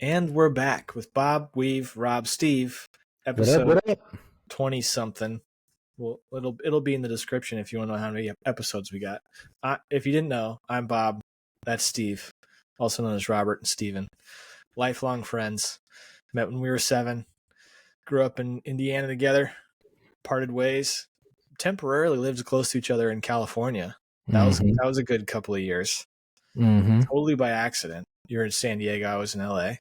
And we're back with Bob, Weave, Rob, Steve, episode What up? 20 something. Well, it'll be in the description if you want to know how many episodes we got. If you didn't know, I'm Bob. That's Steve, also known as Robert and Steven. Lifelong friends. Met when we were 7. Grew up in Indiana together. Parted ways. Temporarily lived close to each other in California. That was a good couple of years. Totally by accident. You're in San Diego. I was in LA.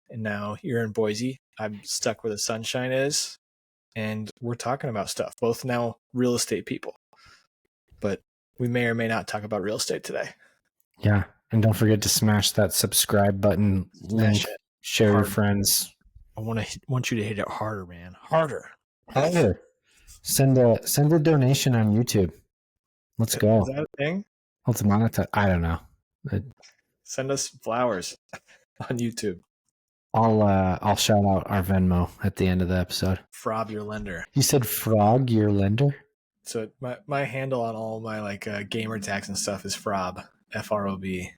And now you're in Boise. I'm stuck where the sunshine is. And we're talking about stuff. Both now real estate people. But we may or may not talk about real estate today. Yeah. And don't forget to smash that subscribe button. Link. Share Hard. your friends. I want you to hit it harder, man. Harder. Send a donation on YouTube. Let's go. Is that a thing? Let's monetize. I don't know. Send us flowers on YouTube. I'll shout out our Venmo at the end of the episode. Frob your lender. You said frog your lender? So my handle on all my gamer tags and stuff is Frob. F-R-O-B.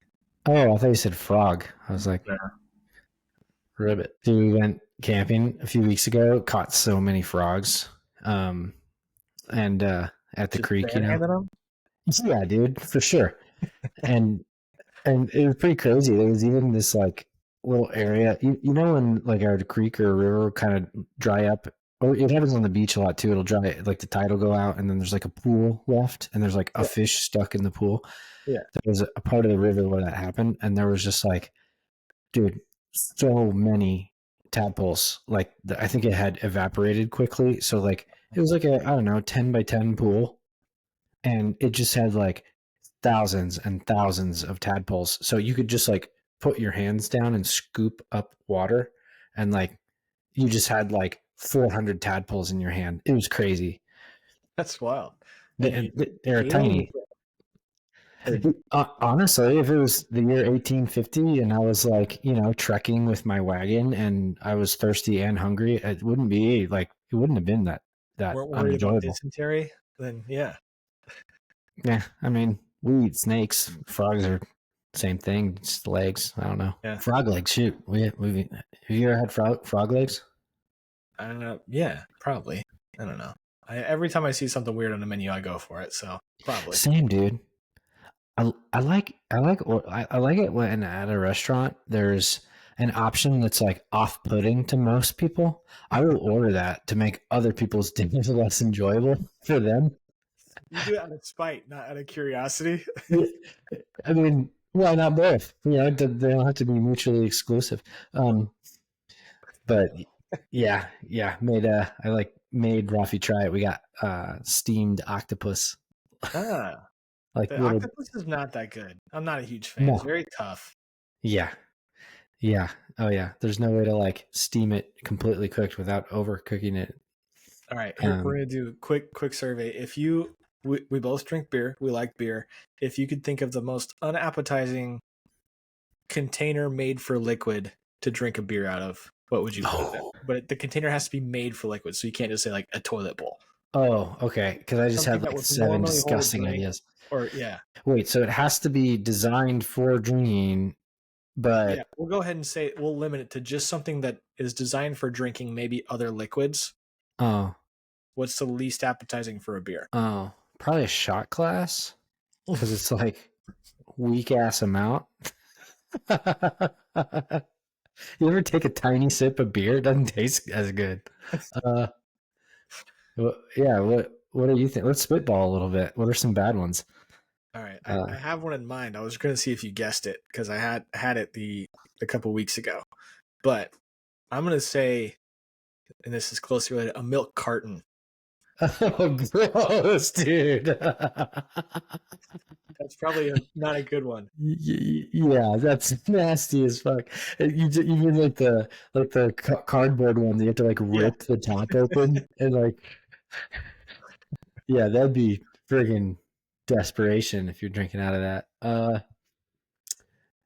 Oh, I thought you said frog. I was like, ribbit. Dude, we went camping a few weeks ago, caught so many frogs. And at the creek, you know. Them? Yeah, dude, for sure. and it was pretty crazy. There was even this little area, you know, when a creek or a river kind of dry up, or it happens on the beach a lot too. It'll dry, the tide will go out, and then there's a pool left, and there's a fish stuck in the pool. Yeah, there was a part of the river where that happened, and there was just dude, so many tadpoles. I think it had evaporated quickly, so it was I don't know, 10 by 10 pool, and it just had thousands and thousands of tadpoles. So you could just put your hands down and scoop up water, and you just had 400 tadpoles in your hand. It was crazy. That's wild. They're tiny. Honestly, if it was the year 1850 and I was trekking with my wagon and I was thirsty and hungry, it wouldn't be it wouldn't have been that unenjoyable. Dysentery, then yeah. Yeah, I mean, we eat snakes. Frogs are same thing, just legs. I don't know. Yeah. Frog legs. Shoot, have you ever had frog legs? Yeah, probably. I don't know. Every time I see something weird on the menu, I go for it. So probably. Same, dude. I like it when at a restaurant there's an option that's off-putting to most people. I will order that to make other people's dinners less enjoyable for them. You do it out of spite, not out of curiosity. I mean, why not both? You know, they don't have to be mutually exclusive. But yeah, made Rafi try it. We got steamed octopus. The octopus is not that good. I'm not a huge fan. No. It's very tough. Yeah. Oh yeah. There's no way to steam it completely cooked without overcooking it. All right, here, we're gonna do a quick survey. We both drink beer. We like beer. If you could think of the most unappetizing container made for liquid to drink a beer out of, what would you put it? But the container has to be made for liquid, so you can't just say a toilet bowl. Oh, okay. Because I just had 7 disgusting ideas. Or yeah. Wait, so it has to be designed for drinking, but yeah, we'll go ahead and say we'll limit it to just something that is designed for drinking, maybe other liquids. Oh. What's the least appetizing for a beer? Oh, probably a shot glass, because it's weak ass amount. You ever take a tiny sip of beer? It doesn't taste as good. Yeah. What do you think? Let's spitball a little bit. What are some bad ones? All right, I have one in mind. I was going to see if you guessed it because I had it a couple weeks ago, but I'm going to say, and this is closely related, a milk carton. Oh, gross, dude. That's probably not a good one. Yeah, that's nasty as fuck. You mean the cardboard one that you have to rip the top open and yeah, that'd be friggin' desperation if you're drinking out of that.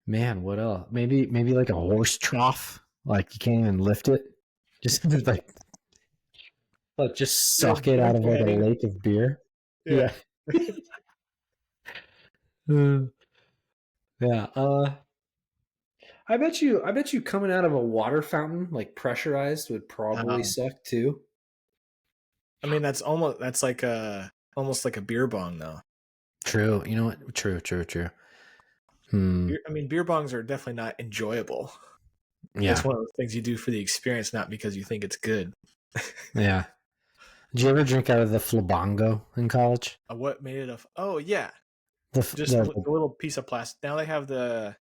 Man, what else? Maybe a horse trough. You can't even lift it. Just just suck it out of a lake of beer. Yeah. Yeah. I bet you coming out of a water fountain, like pressurized, would probably Um, suck too. I mean, that's almost like a beer bong, though. True. You know what? True. Hmm. I mean, beer bongs are definitely not enjoyable. It's Yeah. one of those things you do for the experience, not because you think it's good. Yeah. Did you ever drink out of the flabango in college? What made it a? Oh yeah, The just the little piece of plastic. Now they have what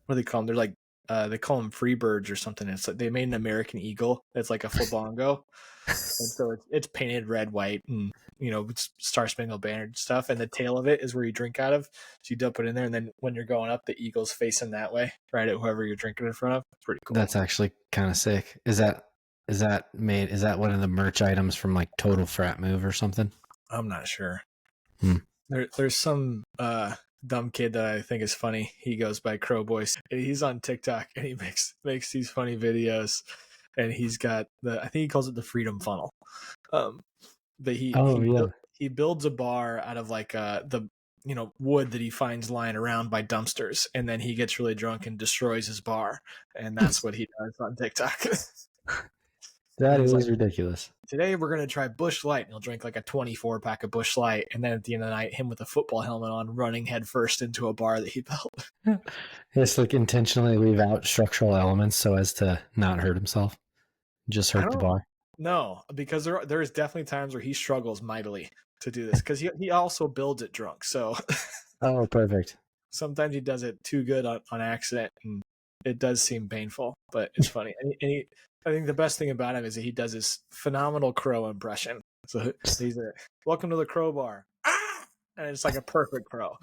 do they call them? They're like they call them free birds or something. It's like they made an American eagle. It's like a flamingo, and so it's painted red, white, and it's Star Spangled Banner and stuff. And the tail of it is where you drink out of. So you dump it in there, and then when you're going up, the eagle's facing that way, right at whoever you're drinking in front of. It's pretty cool. That's actually kind of sick. Is that one of the merch items from like Total Frat Move or something? I'm not sure. Hmm. There's some dumb kid that I think is funny. He goes by Crow Boys. He's on TikTok and he makes these funny videos. And he's got I think he calls it the Freedom Funnel. But Oh yeah. he builds a bar out of like the wood that he finds lying around by dumpsters, and then he gets really drunk and destroys his bar, and that's what he does on TikTok. That And he's is like, ridiculous. today we're gonna try Bush Light, and he'll drink like a 24 pack of Bush Light, and then at the end of the night, him with a football helmet on, running headfirst into a bar that he built. It's like intentionally leave out structural elements so as to not hurt himself. Just I hurt the don't bar. know, because there's definitely times where he struggles mightily to do this, because he also builds it drunk. So Oh, perfect. sometimes he does it too good on accident, and it does seem painful, but it's funny. I think the best thing about him is that he does this phenomenal crow impression. So he's a welcome to the crow bar, and it's like a perfect crow.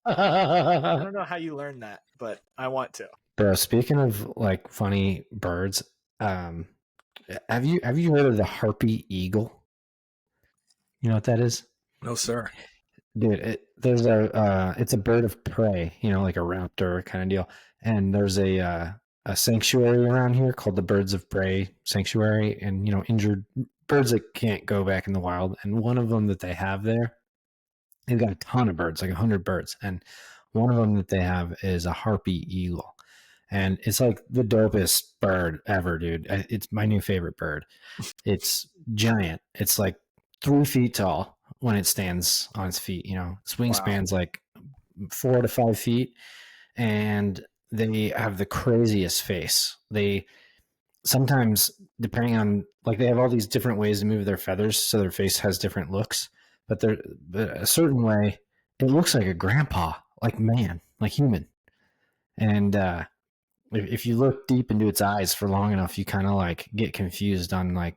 I don't know how you learned that, but I want to. Bro, speaking of like funny birds, um, have you heard of the Harpy eagle? You know what that is? No, sir. Dude, it's a bird of prey, like a raptor kind of deal. And there's a sanctuary around here called the Birds of Prey Sanctuary, and injured birds that can't go back in the wild. And one of them that they have there, they've got a ton of birds, like 100 birds, and one of them that they have is a Harpy eagle, and it's like the dopest bird ever, dude. It's my new favorite bird. It's giant. It's like 3 feet tall when it stands on its feet. Its wingspan's like 4 to 5 feet, and they have the craziest face. They sometimes, depending on, like, they have all these different ways to move their feathers, so their face has different looks. But a certain way, it looks like a grandpa, like man, like human. And if you look deep into its eyes for long enough, you kind of like get confused on like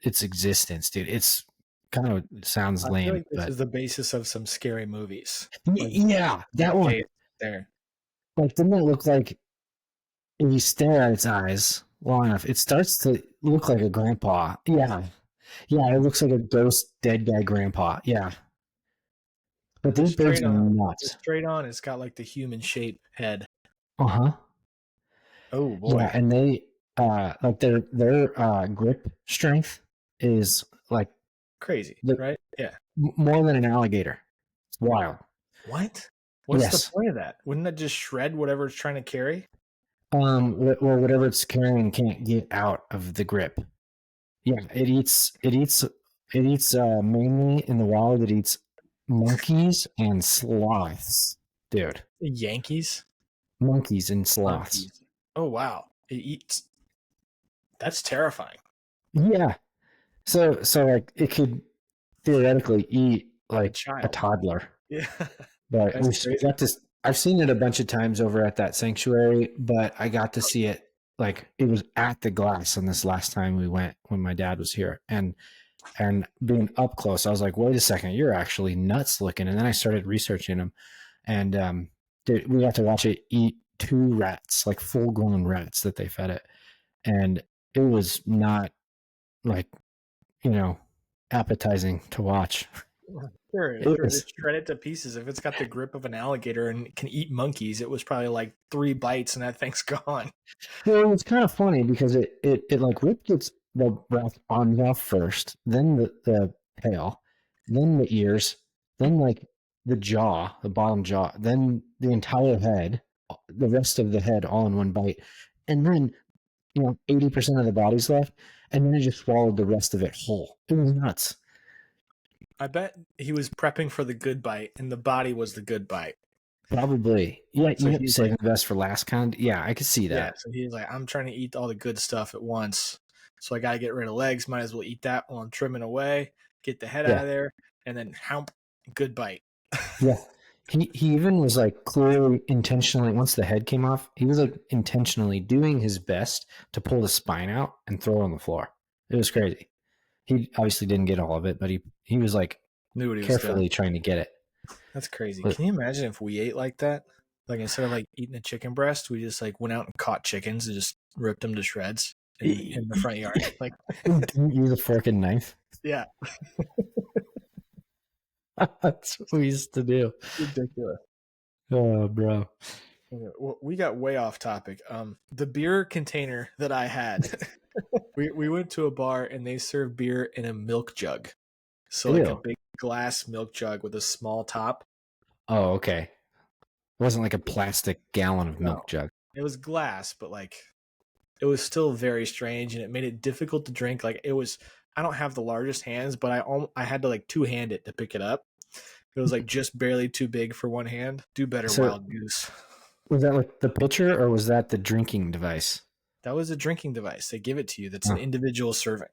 its existence, dude. It's kind of sounds I feel lame, like this but is the basis of some scary movies. Like, yeah, that one. okay, there. Like, doesn't it look like if you stare at its eyes long enough, it starts to look like a grandpa? Yeah, yeah, it looks like a ghost dead guy grandpa. Yeah, but The these birds straight are on, the nuts. straight on, it's got like the human shaped head. Uh huh. Oh Yeah, boy, and they like their grip strength is like crazy, the right? Yeah. more than an alligator. It's wild. What? What's the Yes. point of that? Wouldn't that just shred whatever it's trying to carry? Or whatever it's carrying can't get out of the grip. Yeah, it eats mainly in the wild. It eats monkeys and sloths, dude. Yankees, Monkeys and sloths. monkeys. Oh wow, it eats. That's terrifying. Yeah. So like it could theoretically eat A like a child. toddler. Yeah, But that's we crazy. got this. I've seen it a bunch of times over at that sanctuary, but I got to see it like it was at the glass on this last time we went when my dad was here, and being up close, I was like, wait a second, you're actually nuts looking. And then I started researching them, and we got to watch it eat 2 rats, like full grown rats that they fed it, and it was not like you know appetizing to watch. Sure, It sure. was. Just shred it to pieces. If it's got the grip of an alligator and can eat monkeys, it was probably like 3 bites and that thing's gone. Well, it's kind of funny because it like ripped the rat's arms off first, then the tail, then the ears, then like the jaw, the bottom jaw, then the entire head. the rest of the head all in one bite, and then 80% of the body's left, and then it just swallowed the rest of it whole. It was nuts. I bet he was prepping for the good bite, and the body was the good bite. Probably. Yeah, So he's saving like, the best for last kind. Yeah, I could see yeah. that. So he's like, I'm trying to eat all the good stuff at once. So I got to get rid of legs. Might as well eat that while I'm trimming away. Get the head out Yeah. of there, and then hump, good bite. Yeah. He even was like clearly intentionally, once the head came off, he was like intentionally doing his best to pull the spine out and throw it on the floor. It was crazy. He obviously didn't get all of it, but he was like Knew what he was doing. carefully trying to get it. That's crazy. But Can you imagine if we ate like that? Like instead of like eating a chicken breast, we just like went out and caught chickens and just ripped them to shreds in the front yard. Like, didn't use a fork and knife. yeah, That's what we used to do. ridiculous. Oh, bro. Well, we got way off topic. The beer container that I had, we went to a bar and they served beer in a milk jug. So like a Ew. big glass milk jug with a small top. Oh, okay. It wasn't like a plastic gallon of No, milk jug. it was glass, but like it was still very strange and it made it difficult to drink. Like it was, I don't have the largest hands, but I had to like two hand it to pick it up. It was like just barely too big for one hand. Do better, So Wild Goose. was that like the pitcher or was that the drinking device? That was a drinking device. They give it to you. That's Oh. an individual serving.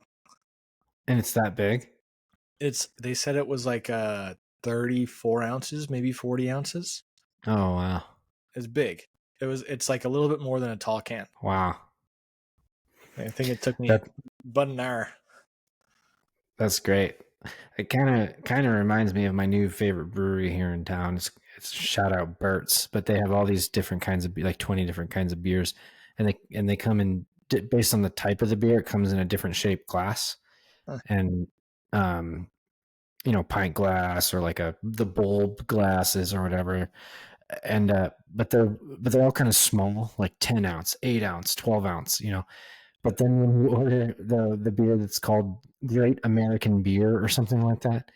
And it's that big? They said it was like 34 ounces, maybe 40 ounces. Oh, wow. It's big. It's like a little bit more than a tall can. Wow. I think it took me That, about an hour. that's great. It kind of reminds me of my new favorite brewery here in town. It's shout out Burt's, but they have all these different kinds of like 20 different kinds of beers, and they come in based on the type of the beer. It comes in a different shaped glass, Huh. and pint glass or like the bulb glasses or whatever. And but they're all kind of small, like 10 ounce, 8 ounce, 12 ounce. But then when you order the beer that's called Great American Beer or something like that,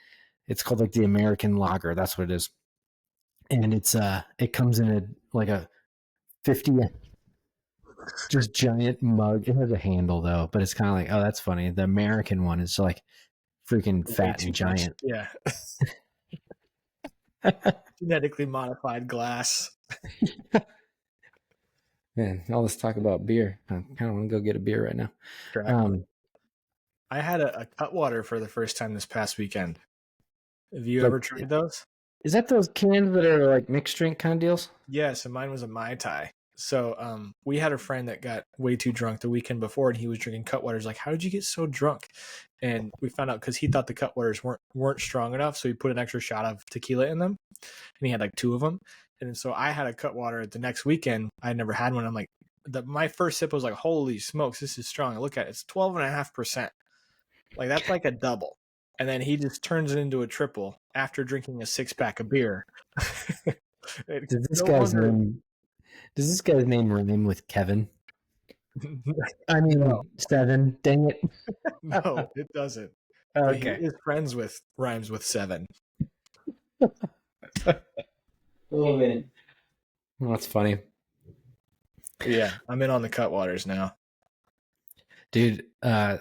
it's called like the American Lager. That's what it is. And it comes in a 50 just giant mug. It has a handle though, but it's kind of like, oh, that's funny. The American one is like freaking Way fat too and much. giant. Yeah. Genetically modified glass. Man, all this talk about beer. I kind of want to go get a beer right now. I had a Cutwater for the first time this past weekend. Have you Like, ever tried those? is that those cans that are like mixed drink kind of deals? Yeah, so mine was a Mai Tai. So we had a friend that got way too drunk the weekend before, and he was drinking Cutwaters. Like, how did you get so drunk? And we found out because he thought the Cutwaters weren't strong enough, so he put an extra shot of tequila in them, and he had like two of them. And so I had a Cutwater the next weekend. I never had one. I'm like, my first sip was like, holy smokes, this is strong. I look at it, it's 12.5%. Like that's like a double. And then he just turns it into a triple after drinking a 6-pack of beer. Does this guy's name rhyme with Kevin? I mean, No. 7. Dang it. No, it doesn't. Okay. But he is friends with rhymes with 7. Oh, man. Well, that's funny. But yeah, I'm in on the Cutwaters now. Dude, I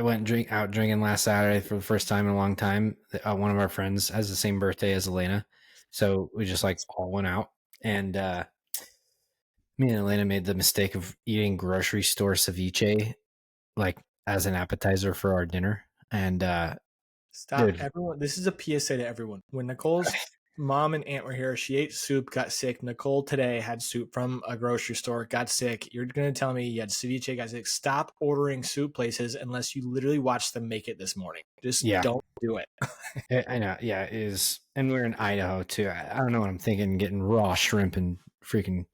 went out drinking last Saturday for the first time in a long time. One of our friends has the same birthday as Elena. So we just like all went out. And me and Elena made the mistake of eating grocery store ceviche like as an appetizer for our dinner. And Stop, dude. everyone. This is a PSA to everyone. When Nicole's mom and aunt were here, she ate soup, got sick. Nicole today had soup from a grocery store, got sick. You're going to tell me you had ceviche, got sick. Stop ordering soup places unless you literally watched them make it this morning. Just don't do it. I know. Yeah, it is. And we're in Idaho too. I don't know what I'm thinking, getting raw shrimp and freaking,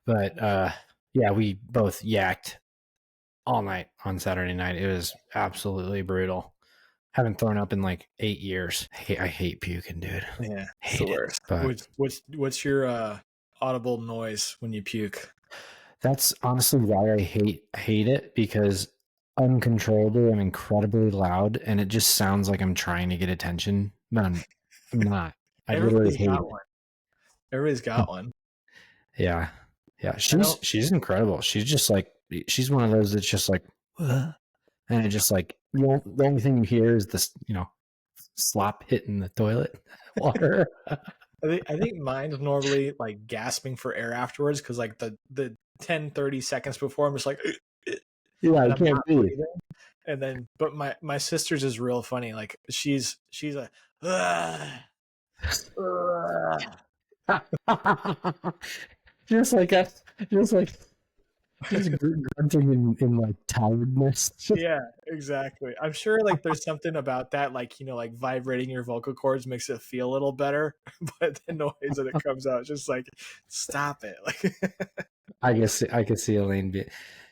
but yeah, we both yacked all night on Saturday night. It was absolutely brutal. Haven't thrown up in like 8 years. I hate puking, dude. Yeah, hate it. But what's your audible noise when you puke? That's honestly why I hate it, because uncontrollably I'm incredibly loud and it just sounds like I'm trying to get attention, but I'm not. I literally hate it. Everybody's got one. Yeah. She's incredible. She's just like, she's one of those that's just like, and it just like, the only thing you hear is this, slop hitting the toilet water. I think mine's normally like gasping for air afterwards because like the 10-30 seconds before I'm just like Yeah, and I I'm can't not breathe. breathing. And then but my sister's is real funny. Like she's a "Ugh, ugh." just like a, just like just grunting in like tiredness. Yeah, exactly. I'm sure like there's something about that, like like vibrating your vocal cords makes it feel a little better, but the noise that it comes out, just like stop it. Like I could see Elaine be.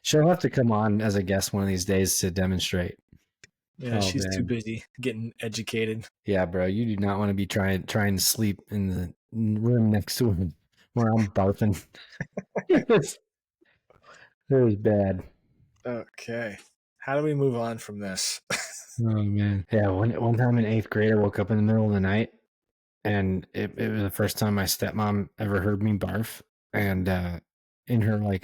She'll have to come on as a guest one of these days to demonstrate. yeah, Oh she's too man, busy getting educated. yeah, bro, you do not want to be trying to sleep in the room next to him where I'm barfing. it was bad. Okay. How do we move on from this? Oh man, yeah. One time in eighth grade, I woke up in the middle of the night, and it was the first time my stepmom ever heard me barf. And in her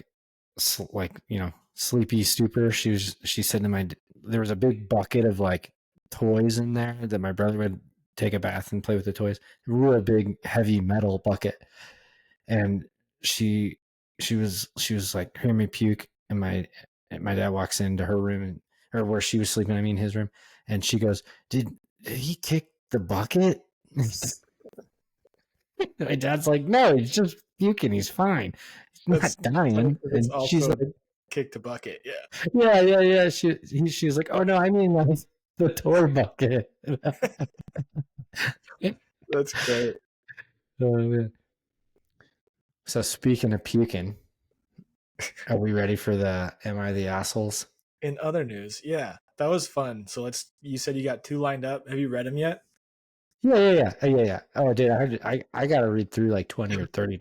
sleepy stupor, she said to there was a big bucket of like toys in there that my brother would take a bath and play with the toys. A real big heavy metal bucket, and she was like, hear me puke, and my dad walks into her room, or where she was sleeping, I mean his room, and she goes, did he kick the bucket? My dad's like, no, he's just puking, he's fine, he's That's not funny dying. because it's And she's also like, kick the bucket. Yeah. yeah. She's like, oh no, I mean like the toy bucket. That's great. Oh man. So speaking of puking, are we ready for the Am I the Assholes? In other news, yeah, that was fun. So you said you got two lined up. Have you read them yet? Yeah. Oh, dude, I got to read through like 20 or 30.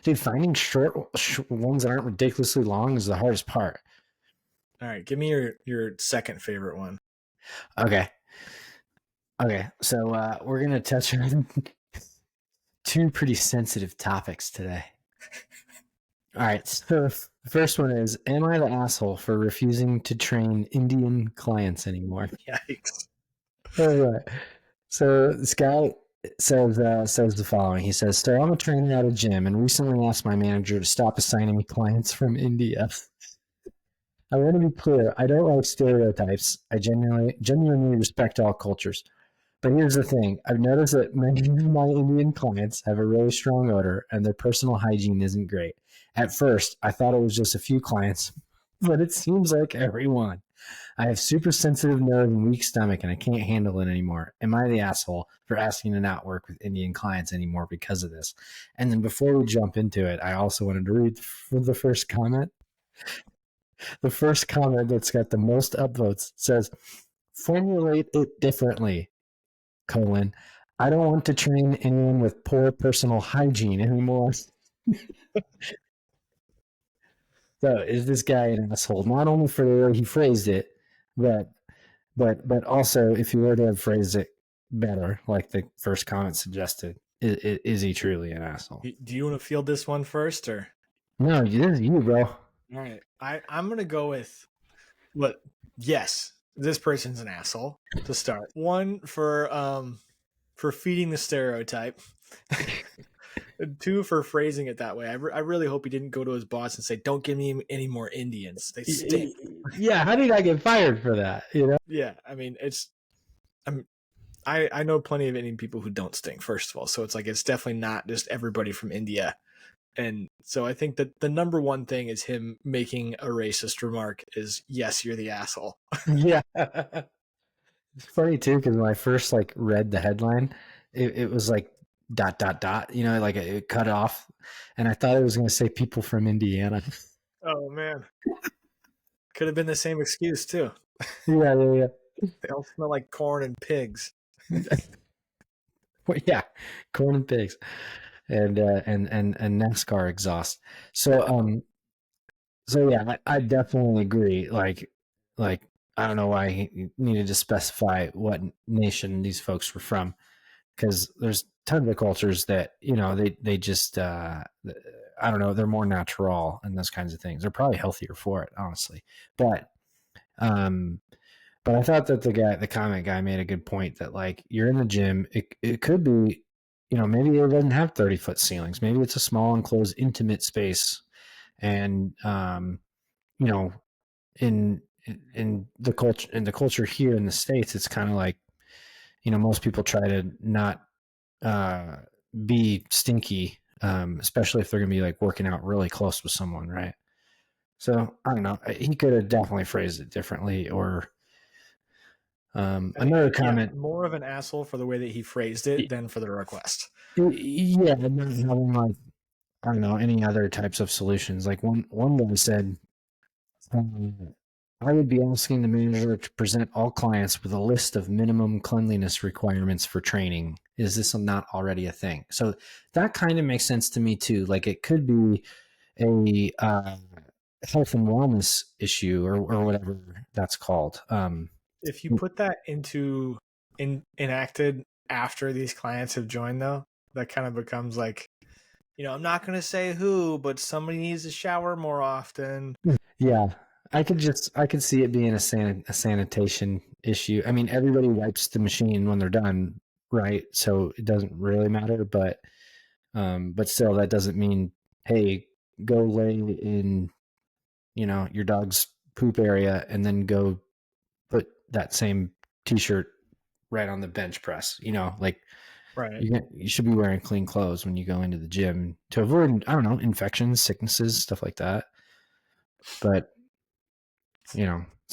Dude, finding short ones that aren't ridiculously long is the hardest part. All right, give me your second favorite one. Okay. So we're going to touch on two pretty sensitive topics today. All right. So the first one is, am I the asshole for refusing to train Indian clients anymore? Yikes. All right. So this guy says the following. He says, "So I'm a trainer at a gym, and recently asked my manager to stop assigning me clients from India. I want to be clear. I don't like stereotypes. I genuinely respect all cultures. But here's the thing. I've noticed that many of my Indian clients have a really strong odor, and their personal hygiene isn't great. At first, I thought it was just a few clients, but it seems like everyone. I have super sensitive nose and weak stomach, and I can't handle it anymore. Am I the asshole for asking to not work with Indian clients anymore because of this?" And then before we jump into it, I also wanted to read for the first comment. The first comment that's got the most upvotes says, "Formulate it differently, colon. I don't want to train anyone with poor personal hygiene anymore." So is this guy an asshole? Not only for the way he phrased it, but also if you were to have phrased it better, like the first comment suggested, is he truly an asshole? Do you want to field this one first, or? No, this is you, bro. All right, I'm gonna go with what? Yes, this person's an asshole to start. One for feeding the stereotype. And two for phrasing it that way. I really hope he didn't go to his boss and say, "Don't give me any more Indians. They stink." Yeah, how did I get fired for that? Yeah, I mean I know plenty of Indian people who don't stink. First of all, so it's like it's definitely not just everybody from India. And so I think that the number one thing is him making a racist remark is, yes, you're the asshole. Yeah. It's funny too, because when I first read the headline, it was like dot dot dot, like it cut off, and I thought it was going to say people from Indiana. Oh man, could have been the same excuse too. Yeah. They all smell like corn and pigs. Well, yeah, corn and pigs, and NASCAR exhaust. So yeah, I definitely agree. Like I don't know why he needed to specify what nation these folks were from, because there's tons of cultures that they just I don't know, they're more natural and those kinds of things. They're probably healthier for it, honestly. But um, but I thought that the comment guy made a good point that like you're in the gym, it could be, maybe it doesn't have 30-foot ceilings. Maybe it's a small enclosed intimate space. And you know, in the culture here in the States, it's kind of like, most people try to not uh be stinky, especially if they're gonna be like working out really close with someone, right? So I don't know. He could have definitely phrased it differently, or another comment. more of an asshole for the way that he phrased it than for the request. Yeah, and then having like, I don't know, any other types of solutions. Like one guy said, I would be asking the manager to present all clients with a list of minimum cleanliness requirements for training. Is this not already a thing? So that kind of makes sense to me too. Like it could be a health and wellness issue, or whatever that's called. If you put that enacted after these clients have joined, though, that kind of becomes like, I'm not going to say who, but somebody needs to shower more often. Yeah, I could see it being a sanitation issue. I mean, everybody wipes the machine when they're done, right? So it doesn't really matter, but still, that doesn't mean, hey, go lay in, your dog's poop area and then go put that same t-shirt right on the bench press. Like Right. you should be wearing clean clothes when you go into the gym to avoid, I don't know, infections, sicknesses, stuff like that. But it's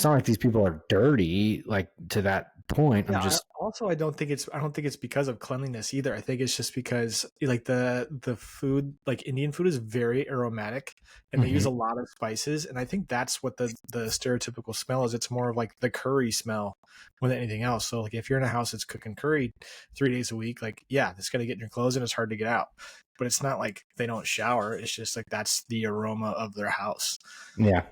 not like these people are dirty, like to that point. Yeah. I'm just I don't think it's because of cleanliness either. I think it's just because like the food, like Indian food, is very aromatic, and they use a lot of spices. And I think that's what the stereotypical smell is. It's more of like the curry smell more than anything else. So like if you're in a house that's cooking curry 3 days a week, like yeah, it's gonna get in your clothes and it's hard to get out. But it's not like they don't shower. It's just like that's the aroma of their house. yeah.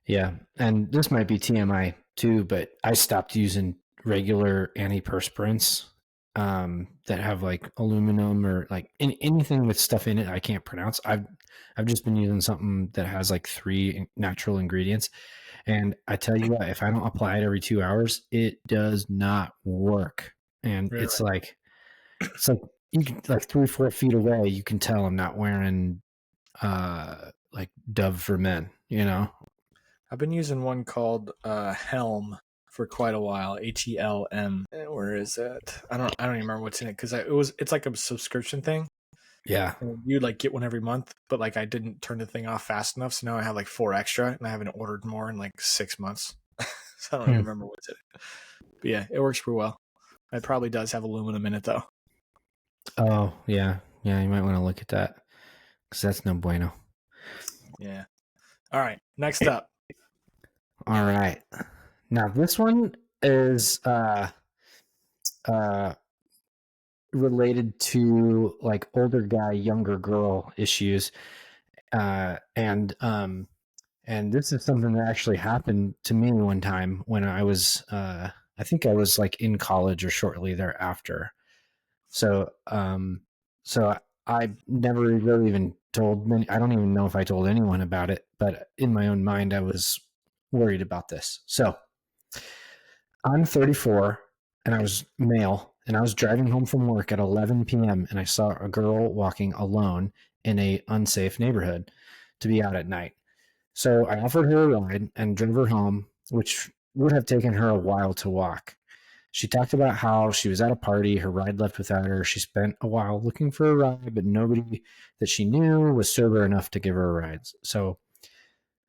Yeah, and this might be TMI too, but I stopped using regular antiperspirants that have like aluminum or like anything with stuff in it I can't pronounce. I've just been using something that has like 3 natural ingredients, and I tell you what, if I don't apply it every 2 hours, it does not work. And Really? it's like you can, like 3-4 feet away, you can tell I'm not wearing like Dove for Men, I've been using one called Helm for quite a while. HELM. Where is it? I don't even remember what's in it because it's like a subscription thing. Yeah. And you like get one every month, but like I didn't turn the thing off fast enough, so now I have like 4 extra, and I haven't ordered more in like 6 months. So I don't even remember what's in it. But yeah, it works pretty well. It probably does have aluminum in it though. Oh yeah, yeah. You might want to look at that because that's no bueno. Yeah. All right. Next up. All right. Now this one is related to like older guy, younger girl issues, and this is something that actually happened to me one time when I was I think I was like in college or shortly thereafter. So I never really even told many. I don't even know if I told anyone about it, but in my own mind, I was worried about this. So I'm 34 and I was male and I was driving home from work at 11 p.m. and I saw a girl walking alone in a unsafe neighborhood to be out at night. So I offered her a ride and drove her home, which would have taken her a while to walk. She talked about how she was at a party, her ride left without her. She spent a while looking for a ride, but nobody that she knew was sober enough to give her a ride. So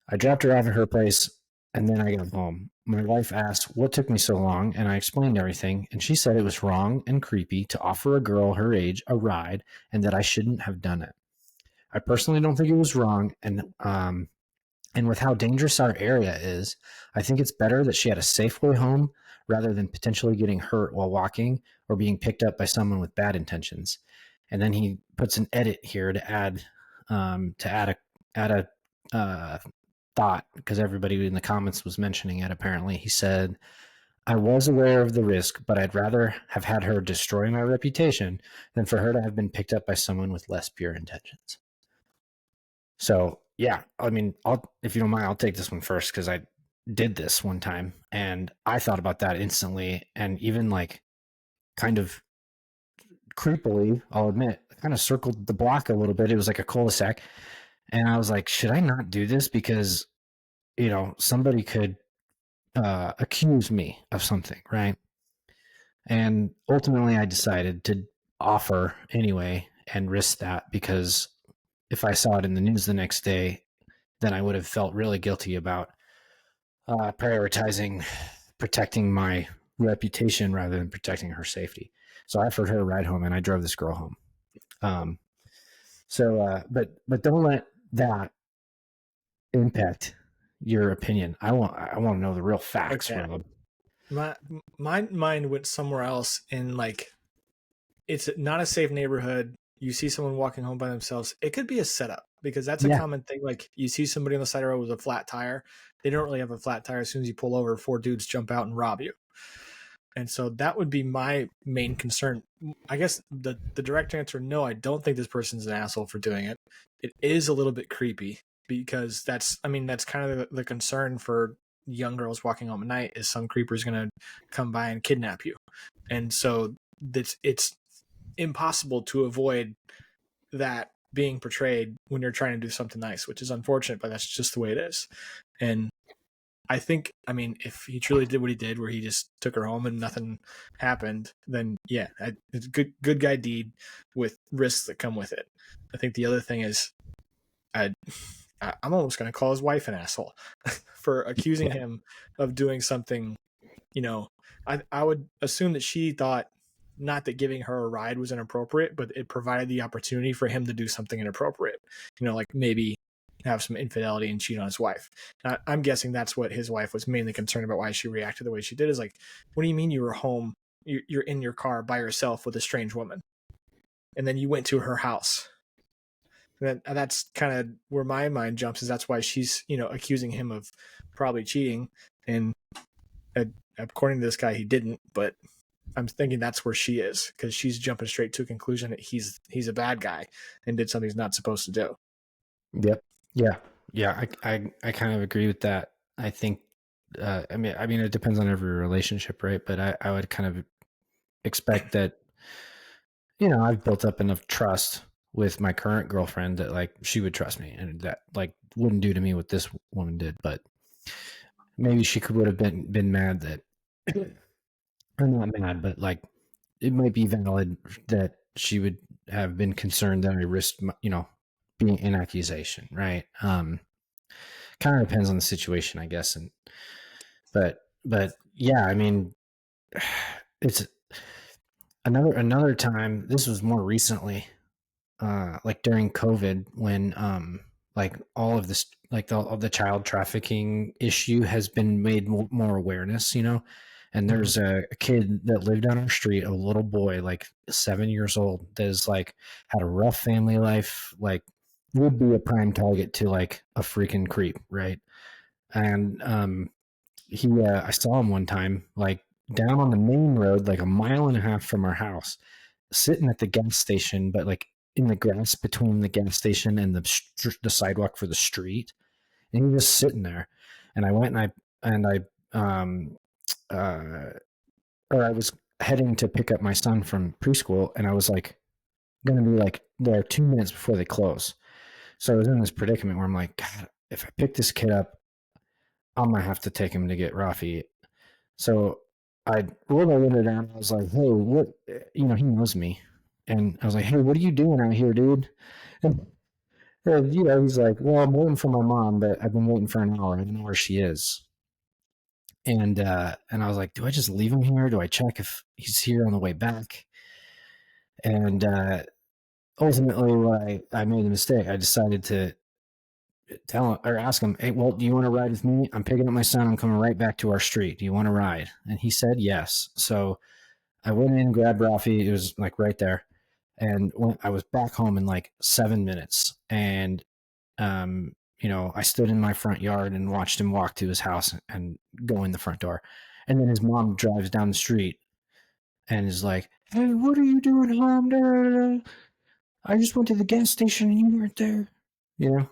I dropped her off at her place, and then I got home. My wife asked what took me so long, and I explained everything, and she said it was wrong and creepy to offer a girl her age a ride and that I shouldn't have done it. I personally don't think it was wrong, and with how dangerous our area is, I think it's better that she had a safe way home rather than potentially getting hurt while walking or being picked up by someone with bad intentions. And then he puts an edit here to add a thought, because everybody in the comments was mentioning it. Apparently, he said, I was aware of the risk, but I'd rather have had her destroy my reputation than for her to have been picked up by someone with less pure intentions. So, yeah, I mean, if you don't mind, I'll take this one first because I did this one time and I thought about that instantly. And even like kind of creepily, I'll admit, kind of circled the block a little bit. It was like a cul-de-sac. And I was like, should I not do this? Because, somebody could accuse me of something, right? And ultimately, I decided to offer anyway and risk that because if I saw it in the news the next day, then I would have felt really guilty about prioritizing protecting my reputation rather than protecting her safety. So I offered her a ride home and I drove this girl home. But don't let that impact your opinion. I want to know the real facts, Okay. Rob. My mind went somewhere else in like it's not a safe neighborhood. You see someone walking home by themselves. It could be a setup because that's a common thing. Like you see somebody on the side of the road with a flat tire. They don't really have a flat tire. As soon as you pull over, 4 dudes jump out and rob you. And so that would be my main concern. I guess the direct answer, no, I don't think this person's an asshole for doing it. It is a little bit creepy because that's kind of the concern for young girls walking home at night is some creeper is going to come by and kidnap you. And so it's impossible to avoid that being portrayed when you're trying to do something nice, which is unfortunate, but that's just the way it is. And I think, if he truly did what he did, where he just took her home and nothing happened, then yeah, it's a good guy deed with risks that come with it. I think the other thing is, I'm almost going to call his wife an asshole for accusing him of doing something. I would assume that she thought not that giving her a ride was inappropriate, but it provided the opportunity for him to do something inappropriate. Like maybe have some infidelity and cheat on his wife. I'm guessing that's what his wife was mainly concerned about, why she reacted the way she did. Is like, what do you mean you were home? You're in your car by yourself with a strange woman, and then you went to her house. And that's kind of where my mind jumps. Is that's why she's accusing him of probably cheating, and according to this guy, he didn't. But I'm thinking that's where she is because she's jumping straight to a conclusion that he's a bad guy and did something he's not supposed to do. Yep. Yeah. I kind of agree with that. I think, I mean, it depends on every relationship, right? But I would kind of expect that, I've built up enough trust with my current girlfriend that like she would trust me and that like wouldn't do to me what this woman did. But maybe she would have been mad that, or not mad, but like it might be valid that she would have been concerned that I risked, being in accusation, right? Kind of depends on the situation, I guess. But yeah, I mean, it's another time. This was more recently, like during COVID, when like all of this, like of the child trafficking issue has been made more awareness, And there's a kid that lived on our street, a little boy, like 7 years old, that is like had a rough family life, like would be a prime target to like a freaking creep, right? And I saw him one time, like down on the main road, like a mile and a half from our house, sitting at the gas station, but like in the grass between the gas station and the sidewalk for the street, and he was just sitting there. And I went and I was heading to pick up my son from preschool, and I was like going to be like there 2 minutes before they close. So I was in this predicament where I'm like, God, if I pick this kid up, I'm gonna have to take him to get Rafi. So I rolled my window down. I was like, hey, what? He knows me. And I was like, hey, what are you doing out here, dude? And he's like, well, I'm waiting for my mom, but I've been waiting for an hour. I don't know where she is. And I was like, do I just leave him here? Do I check if he's here on the way back? And ultimately, when I made a mistake, I decided to tell him or ask him, hey, well, do you want to ride with me? I'm picking up my son. I'm coming right back to our street. Do you want to ride? And he said yes. So I went in, grabbed Rafi. It was like right there. And I was back home in like 7 minutes. And, I stood in my front yard and watched him walk to his house and go in the front door. And then his mom drives down the street and is like, "Hey, what are you doing home? I just went to the gas station and you weren't there." You know?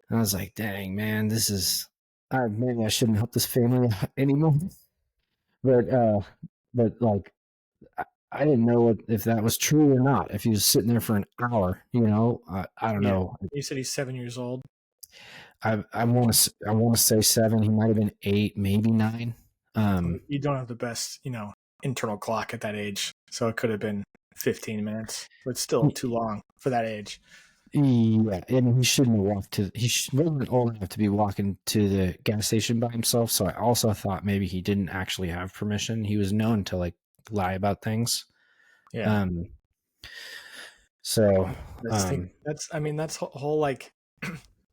And I was like, dang, man, this is, maybe I shouldn't help this family anymore. But, like, I didn't know if that was true or not. If he was sitting there for an hour, I don't Yeah. know. You said he's 7 years old. I want to say 7. He might have been 8, maybe 9. You don't have the best, internal clock at that age, so it could have been 15 minutes, but still too long for that age. Yeah, and he shouldn't have walked to. Wasn't old enough to be walking to the gas station by himself. So I also thought maybe he didn't actually have permission. He was known to like lie about things. Yeah. So that's whole like,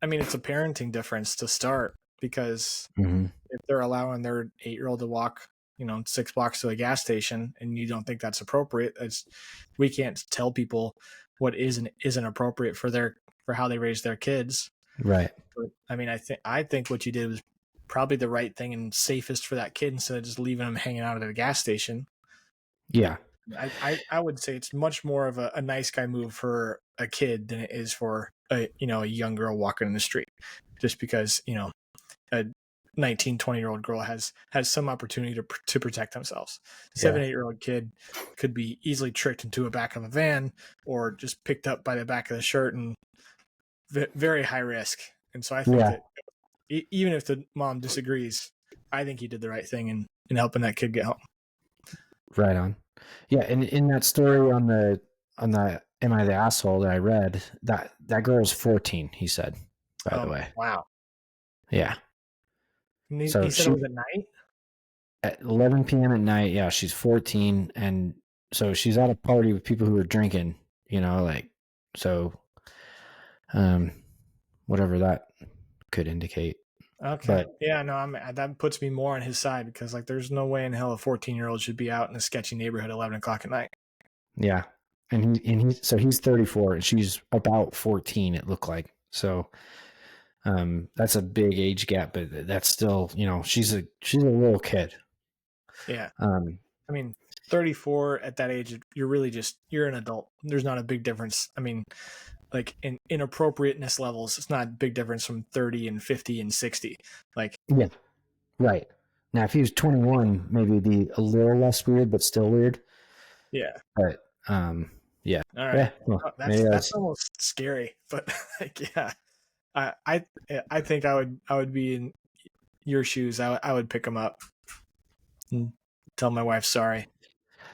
it's a parenting difference to start, because if they're allowing their 8-year-old to walk, 6 blocks to a gas station, and you don't think that's appropriate, we can't tell people what isn't appropriate for how they raise their kids. right. But I think what you did was probably the right thing and safest for that kid, instead of just leaving him hanging out at a gas station. Yeah. I would say it's much more of a nice guy move for a kid than it is for a young girl walking in the street, just because a 19, 20-year-old girl has some opportunity to protect themselves. 7, 8-year-old kid could be easily tricked into a back of a van, or just picked up by the back of the shirt, and very high risk. And so I think that even if the mom disagrees, I think he did the right thing in helping that kid get home. Right on. Yeah, and in that story on the Am I the Asshole that I read, that girl was 14, he said, by the way. Wow. Yeah. And he So said it was at night? At 11 p.m. at night, yeah, she's 14, and so she's at a party with people who are drinking, so whatever that could indicate. Okay. But yeah, no, that puts me more on his side, because there's no way in hell a 14-year-old should be out in a sketchy neighborhood at 11 o'clock at night. yeah, and so he's 34 and she's about 14, it looked like. So that's a big age gap, but that's still, she's a little kid. Yeah. 34 at that age, you're an adult. There's not a big difference. Like in inappropriateness levels, it's not a big difference from 30 and 50 and 60. Yeah, right. Now, if he was 21, maybe it'd be a little less weird, but still weird. Yeah. But yeah. All right. Yeah. Well, that's almost scary, but yeah. I think I would be in your shoes. I would pick him up and tell my wife sorry.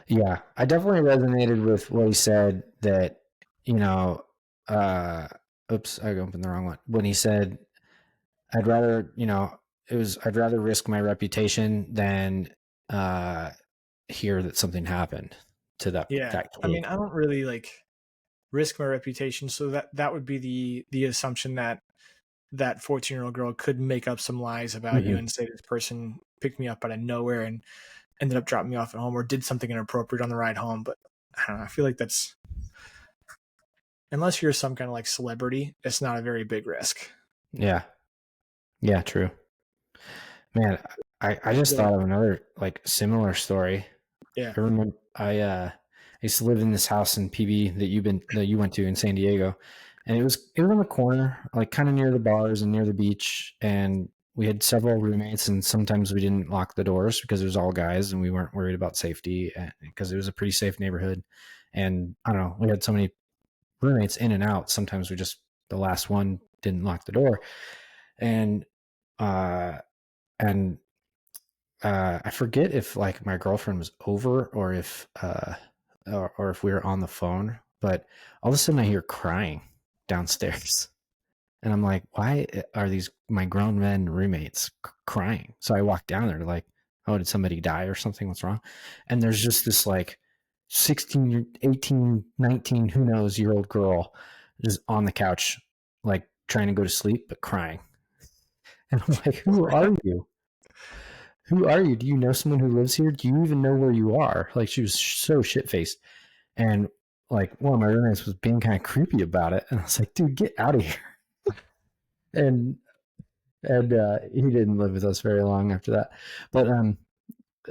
Yeah, I definitely resonated with what he said, that, oops, I opened the wrong one. When he said, I'd rather, I'd rather risk my reputation than hear that something happened to that kid. I don't really risk my reputation, so that would be the assumption that 14-year-old girl could make up some lies about you and say this person picked me up out of nowhere and ended up dropping me off at home, or did something inappropriate on the ride home. But I don't know, I feel like that's, unless you're some kind of celebrity, it's not a very big risk. Yeah, true. Man, I just thought of another similar story. Yeah. I remember I used to live in this house in PB that you went to in San Diego, and it was on the corner, kind of near the bars and near the beach, and we had several roommates, and sometimes we didn't lock the doors because it was all guys and we weren't worried about safety, because it was a pretty safe neighborhood. And I don't know, we had so many roommates in and out, sometimes the last one didn't lock the door. And I forget if my girlfriend was over, or if or if we were on the phone, but all of a sudden I hear crying downstairs, and I'm like, why are these my grown men roommates crying? So I walk down there to oh, did somebody die or something? What's wrong? And there's just this 16, 18, 19, who knows, year old girl just on the couch, trying to go to sleep, but crying. And I'm like, who are you? Who are you? Do you know someone who lives here? Do you even know where you are? She was so shit-faced. And one of my roommates was being kind of creepy about it. And I was like, dude, get out of here. And he didn't live with us very long after that. But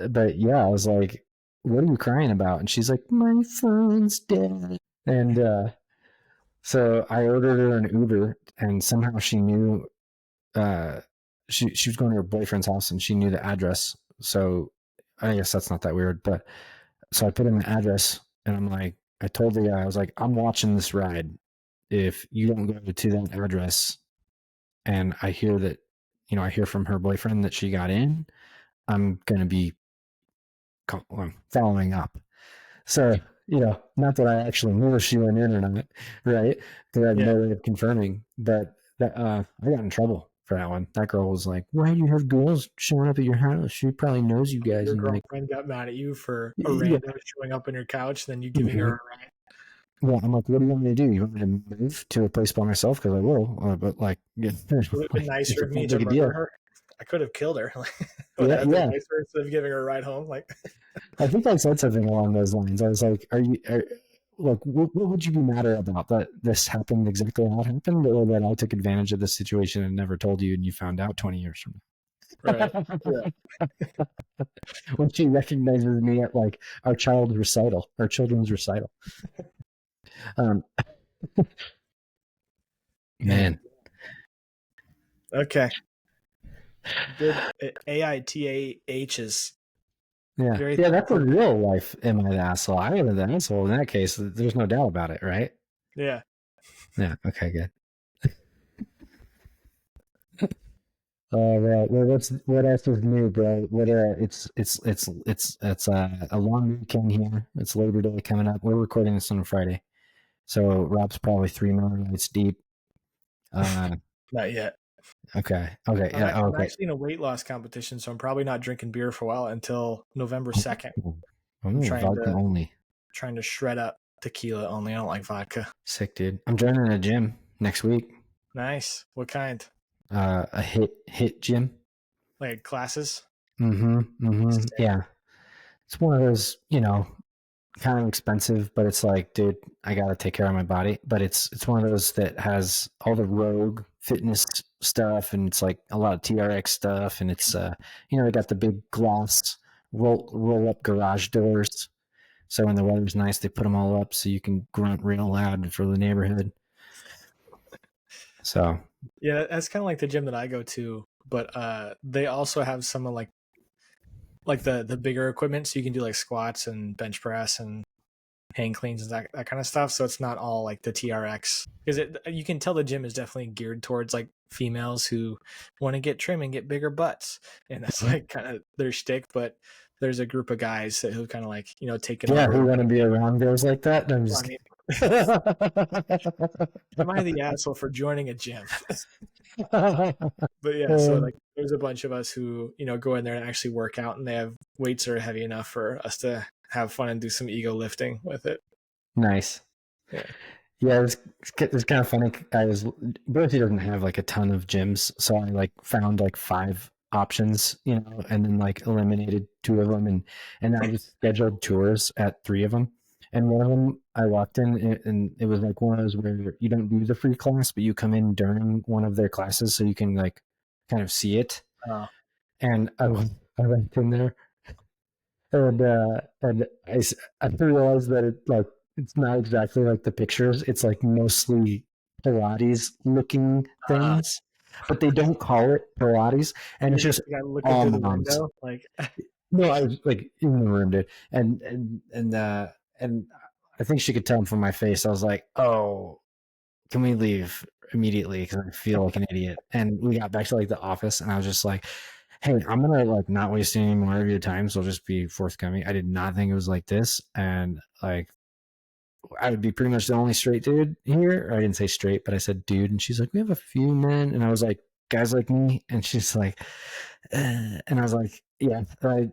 but yeah, I was like, what are you crying about? And she's like, my phone's dead. And so I ordered her an Uber, and somehow she knew uh, she was going to her boyfriend's house, and she knew the address. So I guess that's not that weird. But so I put in the address, and I'm like, I told the guy, I was like, I'm watching this ride. If you don't go to that address, and I hear that, I hear from her boyfriend that she got in, I'm gonna be following up. So, not that I actually knew if she went in or not, right? Because I had Yeah. no way of confirming. But that, I got in trouble for that one. That girl was like, "Why do you have girls showing up at your house? She probably knows you guys." Your And like, girlfriend got mad at you for a yeah, rando showing up on your couch, then you giving mm-hmm. her a ride. Yeah, I'm like, "What do you want me to do? You want me to move to a place by myself? Because I will." But like, yeah, Would it have been like, it's nicer of not me big to a murder deal. her? I could have killed her. Would Yeah, that have been yeah. nicer instead of giving her a ride home? I think I said something along those lines. I was like, look, what would you be madder about? That this happened exactly how it happened, or that I took advantage of the situation and never told you and you found out 20 years from Right. now? Yeah. When she recognizes me at like our children's recital. Um, Man. man. Okay. Good. AITAHs. Yeah. Very Yeah, that's a thankful. real life am I the asshole. I am the asshole in that case. There's no doubt about it, right? Yeah. Yeah. Okay, good. All right. Well, what else is new, bro? It's a long weekend here. It's Labor Day coming up. We're recording this on a Friday, so Rob's probably 3 nights deep. Uh, Not yet. okay, yeah, I'm okay. actually in a weight loss competition, so I'm probably not drinking beer for a while until November 2nd. I'm Vodka only. trying to shred up tequila only. I don't like vodka. Sick, dude. I'm joining a gym next week. Nice. What kind? A hit gym. Like classes? Sick. Yeah. It's one of those, kind of expensive, but it's like, dude, I gotta take care of my body. But it's one of those that has all the rogue fitness stuff, and it's like a lot of TRX stuff, and it's they got the big glass roll up garage doors. So when the weather's nice, they put them all up so you can grunt real loud for the neighborhood. So Yeah, that's kind of like the gym that I go to, but they also have some of like the bigger equipment, so you can do like squats and bench press and hang cleans and that kind of stuff. So it's not all like the TRX, because you can tell the gym is definitely geared towards like females who want to get trim and get bigger butts, and that's like kind of their shtick. But there's a group of guys who kind of like take it yeah, on. who want to be around girls like that? I'm I just mean, am I the asshole for joining a gym? But yeah, so like there's a bunch of us who go in there and actually work out, and they have weights that are heavy enough for us to have fun and do some ego lifting with it. nice. Yeah. Yeah, it's kind of funny. Berkeley doesn't have like a ton of gyms, so I like found like 5 options, and then like eliminated 2 of them, and I just scheduled tours at 3 of them. And one of them I walked in, and it was like one of those where you don't do the free class, but you come in during one of their classes so you can like kind of see it. Oh, And I went in there, and I realized that it's not exactly like the pictures. It's like mostly Pilates looking things, but they don't call it Pilates, and you're it's just just the guy looking all through the moms. window, like, No, I was like in the room, dude, and I think she could tell from my face. I was like, "Oh, can we leave immediately?" Because I feel like an idiot. And we got back to like the office, and I was just like, "Hey, I'm gonna like not waste any more of your time, so I'll just be forthcoming. I did not think it was like this, and like I would be pretty much the only straight dude here." Or I didn't say straight, but I said dude, and she's like, "We have a few men," and I was like, "Guys like me," and she's like, and I was like, "Yeah,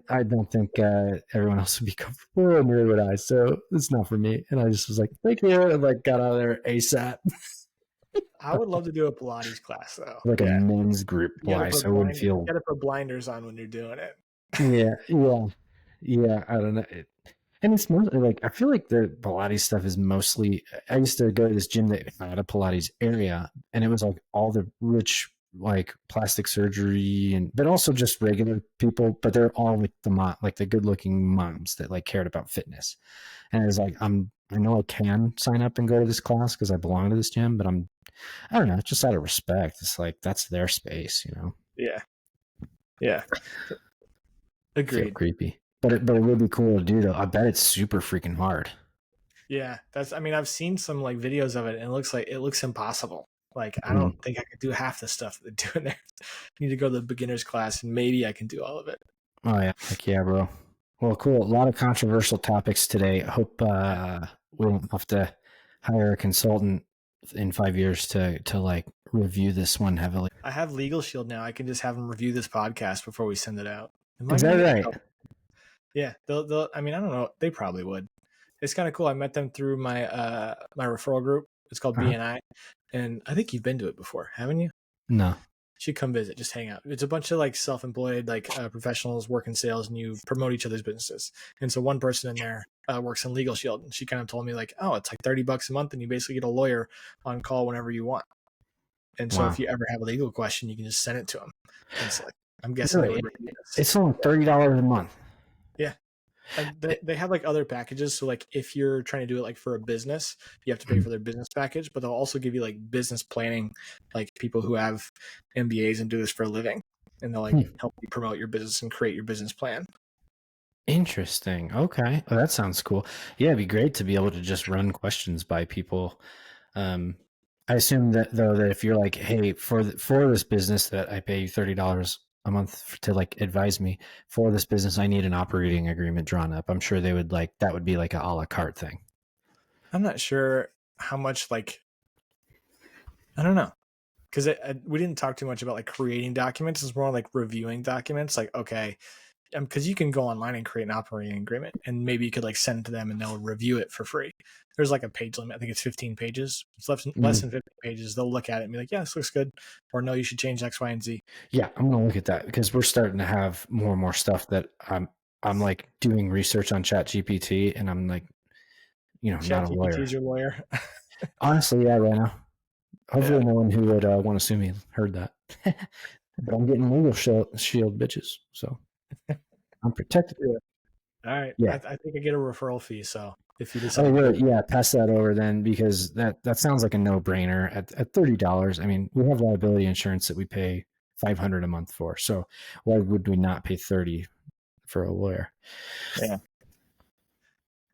I don't think everyone else would be comfortable, and neither would I. So it's not for me." And I just was like, "Thank you," and like got out of there ASAP. I would love to do a Pilates class though. Like a Yeah, men's group you gotta play, put so I wouldn't you feel. gotta put blinders on when you're doing it. Yeah. I don't know. And it's mostly like I feel like the Pilates stuff is mostly. I used to go to this gym that had a Pilates area, and it was like all the rich like plastic surgery but also just regular people, but they're all like the good looking moms that like cared about fitness. And it's like, I know I can sign up and go to this class because I belong to this gym, but I don't know, just out of respect. It's like, that's their space, you know? Yeah. Yeah. I feel Agreed. creepy, but it would be cool to do though. I bet it's super freaking hard. Yeah. I mean, I've seen some like videos of it and it looks impossible. Like, I Mm. don't think I could do half the stuff they're doing there. I need to go to the beginner's class and maybe I can do all of it. Oh yeah. Heck yeah, bro. Well, cool. A lot of controversial topics today. I hope we don't have to hire a consultant in 5 years to like review this one heavily. I have Legal Shield now. I can just have them review this podcast before we send it out. Am I Is that gonna get? right? Oh, yeah, they'll. I mean, I don't know. They probably would. It's kind of cool. I met them through my referral group. It's called Uh-huh. BNI, and I think you've been to it before, haven't you? No. You should come visit, just hang out. It's a bunch of like self-employed like professionals work in sales, and you promote each other's businesses. And so one person in there works in Legal Shield, and she kind of told me like, oh, it's like $30 a month, and you basically get a lawyer on call whenever you want. And so Wow. if you ever have a legal question, you can just send it to them. And it's like, I'm guessing Really? they would review this. It's only $30 a month. Yeah. And they have like other packages. So like if you're trying to do it like for a business, you have to pay for their business package, but they'll also give you like business planning, like people who have MBAs and do this for a living. And they'll like help you promote your business and create your business plan. Interesting. Okay. Oh, that sounds cool. Yeah, it'd be great to be able to just run questions by people. I assume that though that if you're like, hey, for this business that I pay you $30 a month to like advise me for this business, I need an operating agreement drawn up. I'm sure they would like that would be like a la carte thing. I'm not sure how much like I don't know because we didn't talk too much about like creating documents. It's more like reviewing documents. Like okay, because you can go online and create an operating agreement and maybe you could like send it to them and they'll review it for free. There's like a page limit. I think it's 15 pages. It's less than 15 pages. They'll look at it and be like, yeah, this looks good. Or no, you should change X, Y, and Z. Yeah, I'm gonna look at that because we're starting to have more and more stuff that I'm like doing research on Chat GPT and I'm like, not a ChatGPT lawyer. is your lawyer. Honestly, yeah, right now. Hopefully Yeah. no one who would want to sue me heard that. But I'm getting legal shield bitches, so I'm protected. Yeah. All right. Yeah. I think I get a referral fee. So if you Oh, decide, yeah, pass that over then because that sounds like a no brainer. At $30, I mean, we have liability insurance that we pay $500 a month for. So why would we not pay $30 for a lawyer? yeah.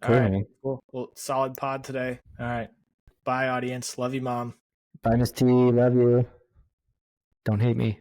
Cool, All right. man. Cool. Well, solid pod today. All right. Bye, audience. Love you, Mom. Bye, Miss T. Love you. Don't hate me.